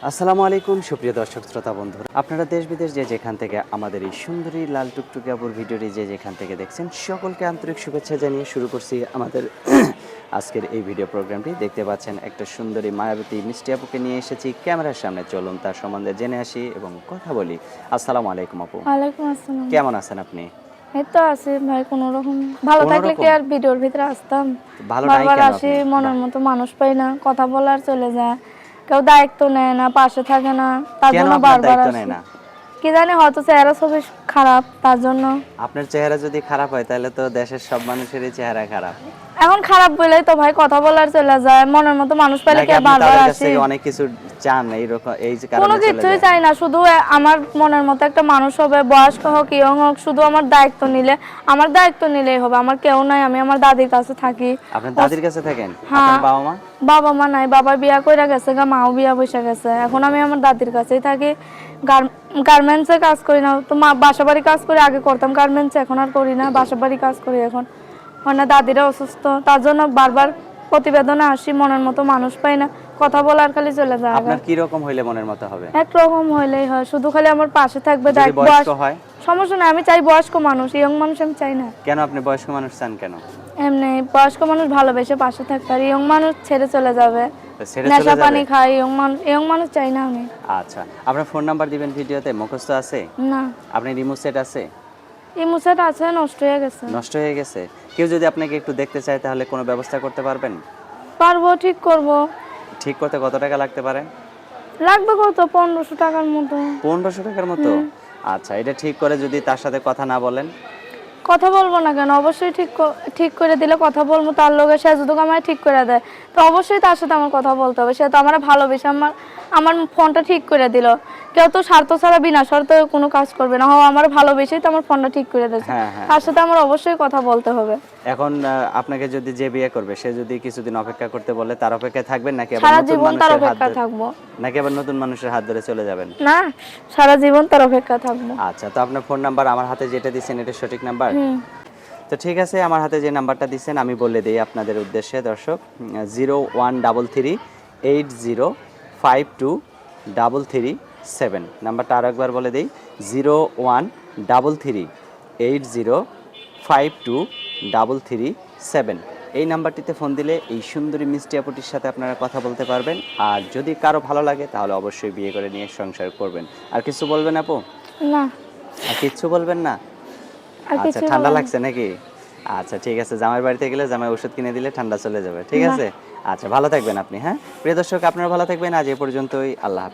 আসসালামু আলাইকুম সুপ্রিয় দর্শক শ্রোতা বন্ধুরা, আপনারা দেশ বিদেশ যে যেখান থেকে আমাদের এই সুন্দরী লাল টুকটুকে আপুর ভিডিওটি যে যেখান থেকে দেখছেন, সকলকে আন্তরিক শুভেচ্ছা জানিয়ে শুরু করছি আমাদের আজকের এই ভিডিও প্রোগ্রামটি। দেখতে পাচ্ছেন একটা সুন্দরী মায়াবতী মিষ্টি আপুকে নিয়ে এসেছি ক্যামেরার সামনে। চলুন তার সম্বন্ধে জেনে আসি এবং কথা বলি। আসসালামু আলাইকুম আপু। ওয়ালাইকুম আসসালাম। কেমন আছেন আপনি? এই তো আছি ভাই, কোনো রকম। ভালো কোনো থাকলে কি রকম আর ভিডিওর ভিতরে আসতাম? ভালো নাই বারবার কেন আসি, আপনি? মনের বাহ, মতো মানুষ পাই না, কথা বলার চলে যায়, কেউ দায়িত্ব নেয় না, পাশে থাকে না, তার কেন জন্য আপনার বারবার দায়িত্ব নেয় আসি। না? কি জানি, হয়তো চেহারা ছবি খারাপ, তার জন্য। আপনার চেহারা যদি খারাপ হয় তাহলে তো দেশের সব মানুষেরই চেহারা খারাপ। এখন খারাপ বলেই তো ভাই কথা বলার চলে যায়, মনের মতো মানুষ পাইলে কি নাকি আর আপনি বারবার তাদের কাছ আসি? থেকে অনেক কিছু চান, এইরকম এই যে কোনো কারণে চলে কিছুই যায়? চাই না, শুধু আমার মনের মতো একটা মানুষ হবে, বয়স্ক হোক ইয়ং হোক, শুধু আমার দায়িত্ব নিলে, আমার দায়িত্ব নিলেই হবে। আমার কেউ নাই, আমি আমার দাদির কাছে থাকি। আপনার দাদির কাছে থাকেন? হ্যাঁ, আপনার বাবা মা? বাবা মা নাই, বাবা বিয়া কইরা গেছে গা, মাও বিয়া বসে গেছে। এখন আমি আমার দাদির কাছেই থাকি। গার্মেন্টসে কাজ করি না তো, মা বাসা বাড়ি কাজ করি, আগে করতাম গার্মেন্টসে, এখন আর করি না, বাসা বাড়ি কাজ করি এখন। মানে দাদিরা অসুস্থ, তার জন্য বারবার প্রতিবেদনে আসি, মনের মতো মানুষ পাই না, কথা বলার খালি চলে যায়। আপনার কি রকম হইলে মনের মতো হবে? একরকম হইলেই হয়, শুধু খালি আমার পাশে থাকবে। যদি বয়স্ক হয়? সমস্যা নাই, আমি চাই বয়স্ক মানুষ, ইয়ং মানুষ আমি চাই না। কেন আপনি বয়স্ক মানুষ চান কেন? এমনি বয়স্ক মানুষ ভালোবেসে পাশে থাকতে, আর ইয়ং মানুষ ছেড়ে চলে যাবে, তো ছেড়ে নেশা চলে যাবে? পানি খায়। ইয়ং মানুষ চাই না আমি। আচ্ছা, আপনার ফোন নাম্বার দিবেন ভিডিওতে? মুখস্থ আছে? না, আপনার রিমোট সেট আছে? এই মুসাটা আছে, নষ্ট হয়ে গেছে। নষ্ট হয়ে গেছে? কেউ যদি আপনাকে একটু দেখতে চায় তাহলে কোনো ব্যবস্থা করতে পারবেন? পারবো, ঠিক করব। ঠিক করতে কত টাকা লাগতে পারে? লাগবে কত, 1500 টাকার মতো। 1500 টাকার মতো? আচ্ছা, এটা ঠিক করে যদি তার সাথে কথা না বলেন? কথা বলবো না কেন, অবশ্যই ঠিক করে দিলে কথা বলবো। তার লগে সে যদি আমায় ঠিক করে দেয়, তো অবশ্যই তার সাথে আমার কথা বলতে হবে। সে তো আমার ভালোবেসে আমার আমার ফোনটা ঠিক করে দিল। কেউ তো স্বার্থ ছাড়া বিনা শর্তে কোনো কাজ করবে না। আমার ভালোবেসেই তো আমার ফোনটা ঠিক করে দিয়েছে, হ্যাঁ, হ্যাঁ। তার সাথে আমার অবশ্যই কথা বলতে হবে। এখন আপনাকে যদি যে বিয়ে করবে সে যদি কিছুদিন অপেক্ষা করতে বলে, তার অপেক্ষায় থাকবেন নাকি আবার সারা নতুন জীবন তার মানুষের হাত অপেক্ষা ধরে, থাকবো। নাকি আবার নতুন মানুষের হাত ধরে চলে যাবেন? না, সারা জীবন তার অপেক্ষা থাকবো। আচ্ছা, তো আপনার ফোন নাম্বার আমার হাতে যেটা দিচ্ছেন এটা সঠিক নাম্বার? হুম। তো ঠিক আছে, আমার হাতে যে নাম্বারটা দিচ্ছেন আমি বলে দিই আপনাদের উদ্দেশ্যে দর্শক। 0133805233 নাম্বারটা আরও একবার বলে দিই। 0133805233 এই নাম্বারটিতে ফোন দিলে এই সুন্দরী মিষ্টি আপুটির সাথে আপনারা কথা বলতে পারবেন। আর যদি কারো ভালো লাগে তাহলে অবশ্যই বিয়ে করে নিয়ে সংসার করবেন। আর কিছু বলবেন আপু? না, আর কিচ্ছু বলবেন না? আর আচ্ছা, কিছু ঠান্ডা বলার লাগছে নাকি? আচ্ছা ঠিক আছে, জামাইয়ের বাড়িতে গেলে জামাই ওষুধ কিনে দিলে ঠান্ডা চলে যাবে, ঠিক না। আছে? আচ্ছা, ভালো থাকবেন আপনি, হ্যাঁ? প্রিয় দর্শক, আপনারা ভালো থাকবেন। আজ এ পর্যন্তই, আল্লাহ হাফেজ।